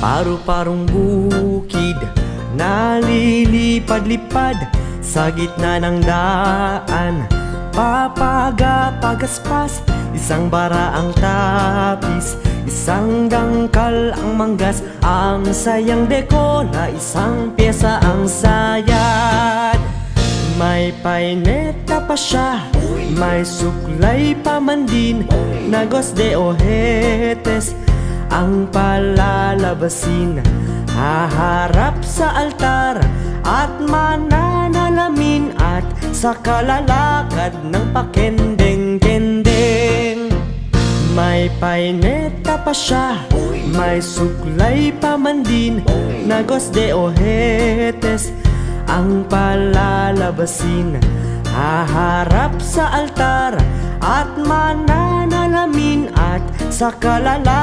Paru-parong bukid nalilipad-lipad sa gitna ng daan. Papaga-pagaspas, isang bara ang tapis, isang dangkal ang manggas. Ang sayang deko na isang pyesa ang sayad. May paineta pa siya, may suklay pa man din, nagos de ojetes ang palalabasin. Haharap sa altar at mananalamin, at sa kalalakad ng pakendeng-kendeng. May paineta pa siya, may suklay pa man din, nagos de ojetes ang palalabasin. Haharap sa altar at mananalamin, at sa kalalakad